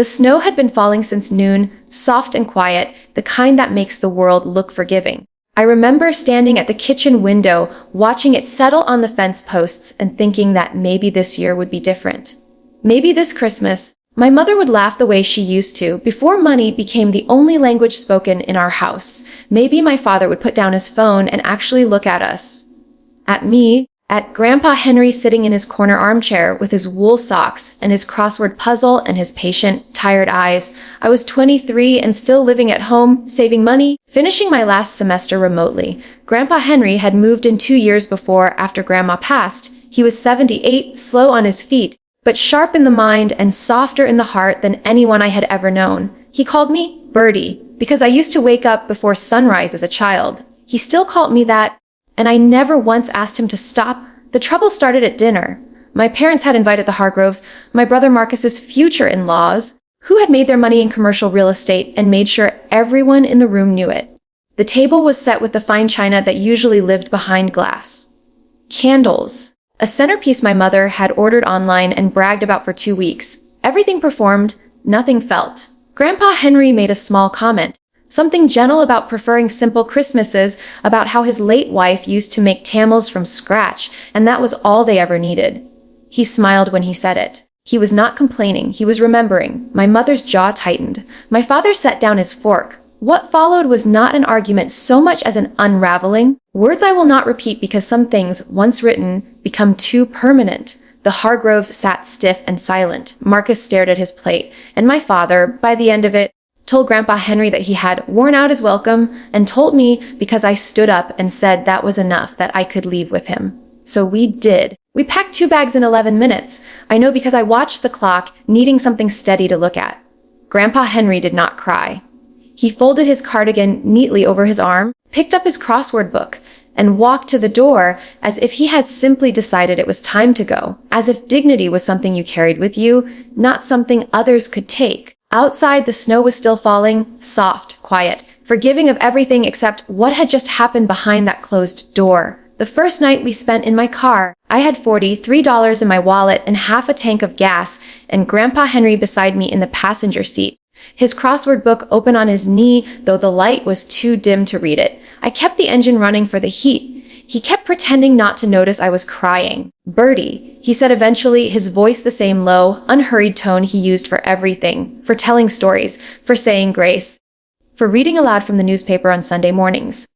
The snow had been falling since noon, soft and quiet, the kind that makes the world look forgiving. I remember standing at the kitchen window, watching it settle on the fence posts and thinking that maybe this year would be different. Maybe this Christmas, my mother would laugh the way she used to before money became the only language spoken in our house. Maybe my father would put down his phone and actually look at us. At me, at Grandpa Henry sitting in his corner armchair with his wool socks and his crossword puzzle and his patient, tired eyes. I was 23 and still living at home, saving money, finishing my last semester remotely. Grandpa Henry had moved in 2 years before after Grandma passed. He was 78, slow on his feet, but sharp in the mind and softer in the heart than anyone I had ever known. He called me Birdie because I used to wake up before sunrise as a child. He still called me that, and I never once asked him to stop. The trouble started at dinner. My parents had invited the Hargroves, my brother Marcus's future in-laws, who had made their money in commercial real estate and made sure everyone in the room knew it. The table was set with the fine china that usually lived behind glass. Candles, a centerpiece my mother had ordered online and bragged about for 2 weeks. Everything performed, nothing felt. Grandpa Henry made a small comment. Something gentle about preferring simple Christmases, about how his late wife used to make tamales from scratch, and that was all they ever needed. He smiled when he said it. He was not complaining, he was remembering. My mother's jaw tightened. My father set down his fork. What followed was not an argument so much as an unraveling. Words I will not repeat because some things, once written, become too permanent. The Hargroves sat stiff and silent. Marcus stared at his plate, and my father, by the end of it, told Grandpa Henry that he had worn out his welcome and told me because I stood up and said that was enough, that I could leave with him. So we did. We packed 2 bags in 11 minutes. I know because I watched the clock, needing something steady to look at. Grandpa Henry did not cry. He folded his cardigan neatly over his arm, picked up his crossword book, and walked to the door as if he had simply decided it was time to go, as if dignity was something you carried with you, not something others could take. Outside, the snow was still falling, soft, quiet, forgiving of everything except what had just happened behind that closed door. The first night we spent in my car, I had $43 in my wallet and half a tank of gas, and Grandpa Henry beside me in the passenger seat. His crossword book open on his knee, though the light was too dim to read it. I kept the engine running for the heat. He kept pretending not to notice I was crying. Birdie, he said eventually, his voice the same low, unhurried tone he used for everything, for telling stories, for saying grace, for reading aloud from the newspaper on Sunday mornings.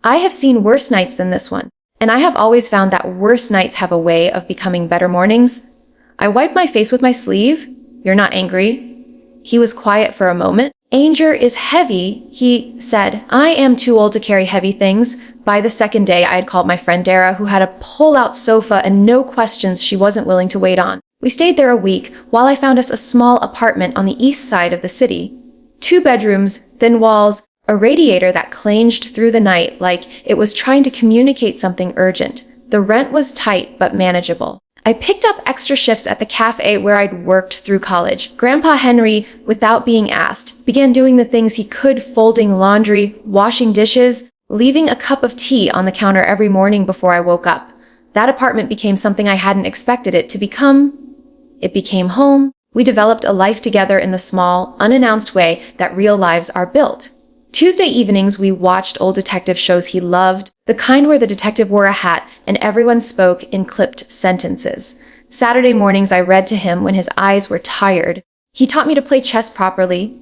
I have seen worse nights than this one, and I have always found that worse nights have a way of becoming better mornings. I wiped my face with my sleeve. You're not angry? He was quiet for a moment. Anger is heavy, he said. I am too old to carry heavy things. By the second day, I had called my friend Dara, who had a pull-out sofa and no questions she wasn't willing to wait on. We stayed there a week, while I found us a small apartment on the east side of the city. 2 bedrooms, thin walls, a radiator that clanged through the night like it was trying to communicate something urgent. The rent was tight but manageable. I picked up extra shifts at the cafe where I'd worked through college. Grandpa Henry, without being asked, began doing the things he could, folding laundry, washing dishes, leaving a cup of tea on the counter every morning before I woke up. That apartment became something I hadn't expected it to become. It became home. We developed a life together in the small, unannounced way that real lives are built. Tuesday evenings, we watched old detective shows he loved, the kind where the detective wore a hat and everyone spoke in clipped sentences. Saturday mornings, I read to him when his eyes were tired. He taught me to play chess properly.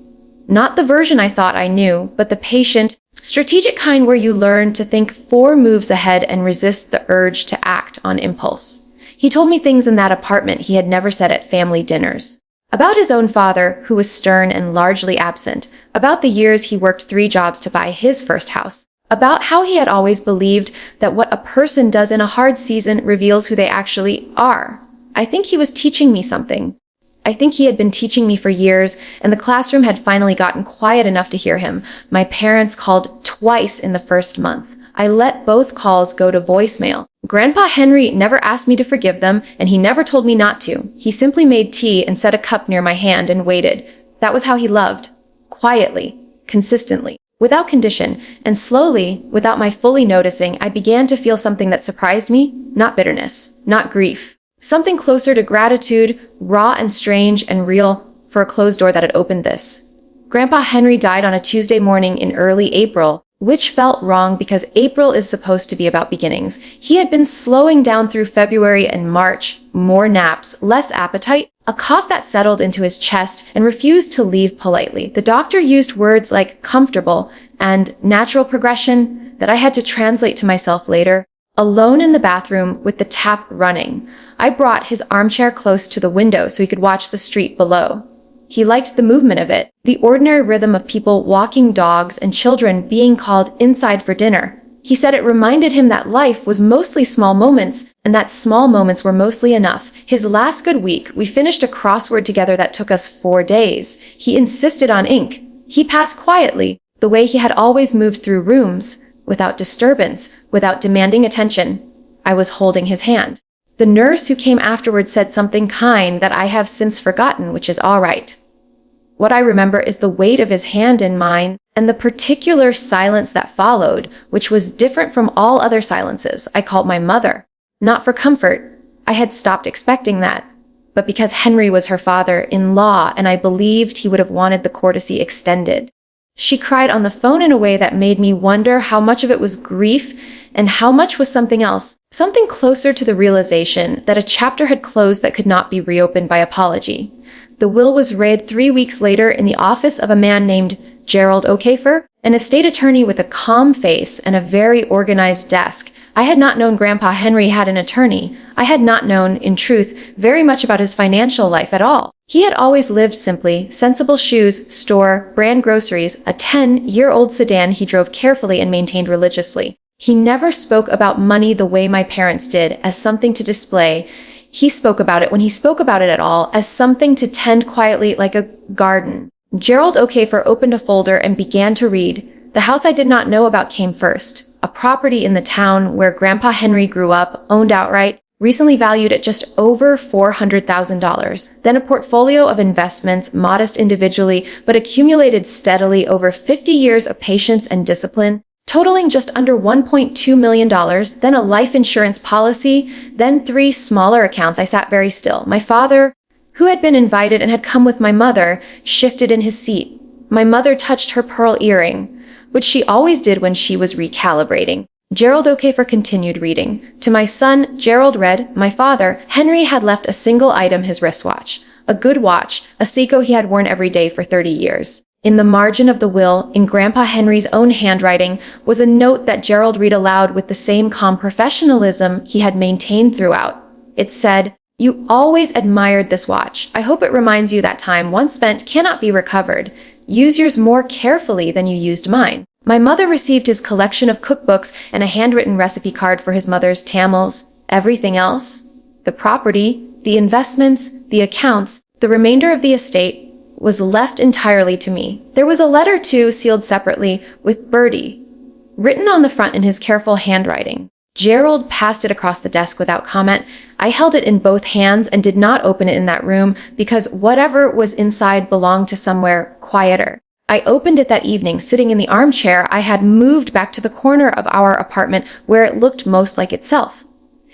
Not the version I thought I knew, but the patient, strategic kind where you learn to think 4 moves ahead and resist the urge to act on impulse. He told me things in that apartment he had never said at family dinners. About his own father, who was stern and largely absent. About the years he worked 3 jobs to buy his first house. About how he had always believed that what a person does in a hard season reveals who they actually are. I think he was teaching me something. I think he had been teaching me for years, and the classroom had finally gotten quiet enough to hear him. My parents called twice in the first month. I let both calls go to voicemail. Grandpa Henry never asked me to forgive them, and he never told me not to. He simply made tea and set a cup near my hand and waited. That was how he loved. Quietly, consistently, without condition, and slowly, without my fully noticing, I began to feel something that surprised me. Not bitterness, not grief. Something closer to gratitude, raw and strange and real. for a closed door that had opened this. Grandpa Henry died on a Tuesday morning in early April, which felt wrong because April is supposed to be about beginnings. He had been slowing down through February and March, more naps, less appetite, a cough that settled into his chest and refused to leave politely. The doctor used words like comfortable and natural progression that I had to translate to myself later. Alone in the bathroom with the tap running, I brought his armchair close to the window so he could watch the street below. He liked the movement of it, the ordinary rhythm of people walking dogs and children being called inside for dinner. He said it reminded him that life was mostly small moments, and that small moments were mostly enough. His last good week, we finished a crossword together that took us 4 days. He insisted on ink. He passed quietly, the way he had always moved through rooms, without disturbance, without demanding attention. I was holding his hand. The nurse who came afterward said something kind that I have since forgotten, which is all right. What I remember is the weight of his hand in mine and the particular silence that followed, which was different from all other silences. I called my mother. Not for comfort. I had stopped expecting that. But because Henry was her father-in-law and I believed he would have wanted the courtesy extended. She cried on the phone in a way that made me wonder how much of it was grief and how much was something else, something closer to the realization that a chapter had closed that could not be reopened by apology. The will was read 3 weeks later in the office of a man named Gerald O'Kafer, an estate attorney with a calm face and a very organized desk. I had not known Grandpa Henry had an attorney. I had not known, in truth, very much about his financial life at all. He had always lived simply, sensible shoes, store, brand groceries, a 10-year-old sedan he drove carefully and maintained religiously. He never spoke about money the way my parents did, as something to display. He spoke about it, when he spoke about it at all, as something to tend quietly like a garden. Gerald O'Kafer opened a folder and began to read. The house I did not know about came first. A property in the town where Grandpa Henry grew up, owned outright, recently valued at just over $400,000. Then a portfolio of investments, modest individually, but accumulated steadily over 50 years of patience and discipline, totaling just under $1.2 million, then a life insurance policy, then 3 smaller accounts. I sat very still. My father, who had been invited and had come with my mother, shifted in his seat. My mother touched her pearl earring, which she always did when she was recalibrating. Gerald O'Kafer continued reading. To my son, Gerald read, my father, Henry had left a single item, his wristwatch. A good watch, a Seiko he had worn every day for 30 years. In the margin of the will, in Grandpa Henry's own handwriting, was a note that Gerald read aloud with the same calm professionalism he had maintained throughout. It said, you always admired this watch. I hope it reminds you that time once spent cannot be recovered. Use yours more carefully than you used mine. My mother received his collection of cookbooks and a handwritten recipe card for his mother's tamales. Everything else, the property, the investments, the accounts, the remainder of the estate, was left entirely to me. There was a letter too, sealed separately, with Bertie, written on the front in his careful handwriting. Gerald passed it across the desk without comment. I held it in both hands and did not open it in that room because whatever was inside belonged to somewhere quieter. I opened it that evening, sitting in the armchair I had moved back to the corner of our apartment where it looked most like itself.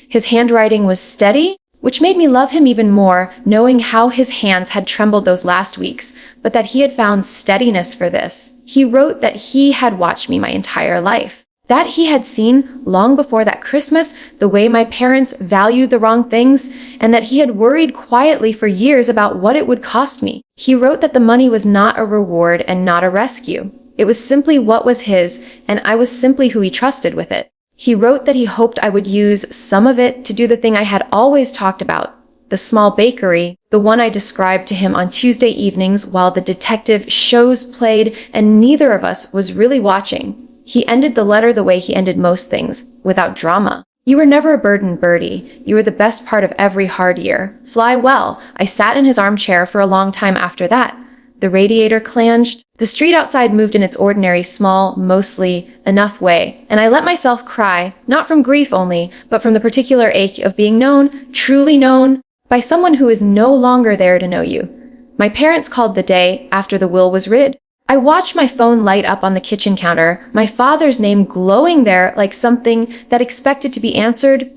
His handwriting was steady, which made me love him even more, knowing how his hands had trembled those last weeks, but that he had found steadiness for this. He wrote that he had watched me my entire life. That he had seen, long before that Christmas, the way my parents valued the wrong things, and that he had worried quietly for years about what it would cost me. He wrote that the money was not a reward and not a rescue. It was simply what was his, and I was simply who he trusted with it. He wrote that he hoped I would use some of it to do the thing I had always talked about, the small bakery, the one I described to him on Tuesday evenings while the detective shows played and neither of us was really watching. He ended the letter the way he ended most things, without drama. You were never a burden, Bertie. You were the best part of every hard year. Fly well. I sat in his armchair for a long time after that. The radiator clanged. The street outside moved in its ordinary, small, mostly enough way, and I let myself cry, not from grief only, but from the particular ache of being known, truly known, by someone who is no longer there to know you. My parents called the day after the will was read. I watched my phone light up on the kitchen counter, my father's name glowing there like something that expected to be answered,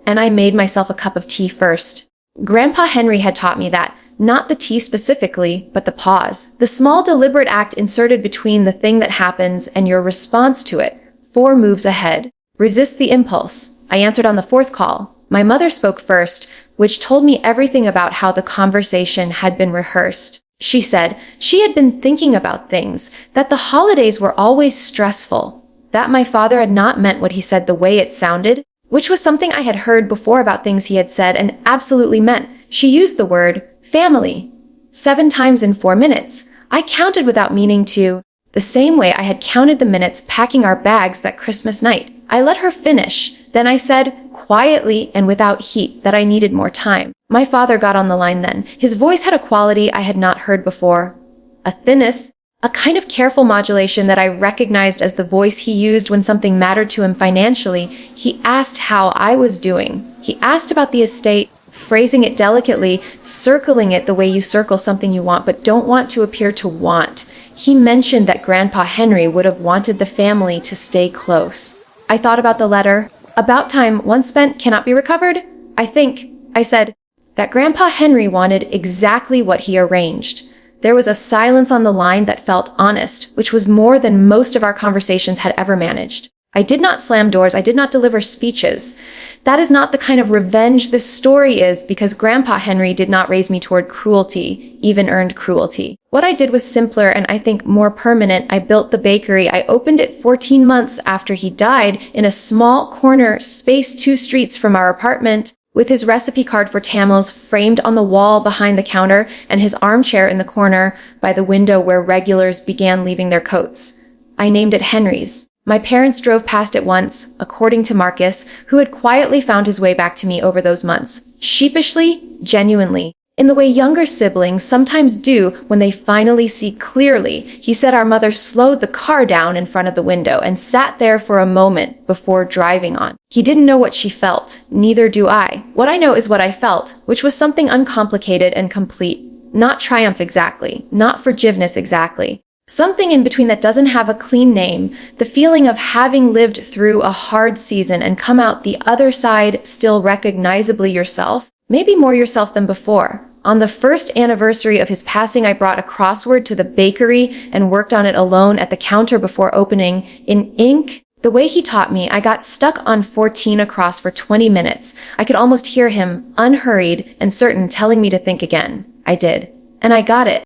and I made myself a cup of tea first. Grandpa Henry had taught me that, not the tea specifically, but the pause. The small deliberate act inserted between the thing that happens and your response to it. 4 moves ahead. Resist the impulse. I answered on the 4th call. My mother spoke first, which told me everything about how the conversation had been rehearsed. She said she had been thinking about things, that the holidays were always stressful, that my father had not meant what he said the way it sounded, which was something I had heard before about things he had said and absolutely meant. She used the word family 7 times in 4 minutes. I counted without meaning to, the same way I had counted the minutes packing our bags that Christmas night. I let her finish. Then I said, quietly and without heat, that I needed more time. My father got on the line then. His voice had a quality I had not heard before. A thinness, a kind of careful modulation that I recognized as the voice he used when something mattered to him financially. He asked how I was doing. He asked about the estate, phrasing it delicately, circling it the way you circle something you want but don't want to appear to want. He mentioned that Grandpa Henry would have wanted the family to stay close. I thought about the letter. About time once spent cannot be recovered. I said, that Grandpa Henry wanted exactly what he arranged. There was a silence on the line that felt honest, which was more than most of our conversations had ever managed. I did not slam doors. I did not deliver speeches. That is not the kind of revenge this story is, because Grandpa Henry did not raise me toward cruelty, even earned cruelty. What I did was simpler and I think more permanent. I built the bakery. I opened it 14 months after he died in a small corner spaced 2 streets from our apartment, with his recipe card for tamales framed on the wall behind the counter and his armchair in the corner by the window where regulars began leaving their coats. I named it Henry's. My parents drove past it once, according to Marcus, who had quietly found his way back to me over those months. Sheepishly, genuinely, in the way younger siblings sometimes do when they finally see clearly. He said our mother slowed the car down in front of the window and sat there for a moment before driving on. He didn't know what she felt. Neither do I. What I know is what I felt, which was something uncomplicated and complete. Not triumph exactly. Not forgiveness exactly. Something in between that doesn't have a clean name, the feeling of having lived through a hard season and come out the other side still recognizably yourself, maybe more yourself than before. On the 1st anniversary of his passing, I brought a crossword to the bakery and worked on it alone at the counter before opening. In ink, the way he taught me, I got stuck on 14 across for 20 minutes. I could almost hear him, unhurried and certain, telling me to think again. I did. And I got it.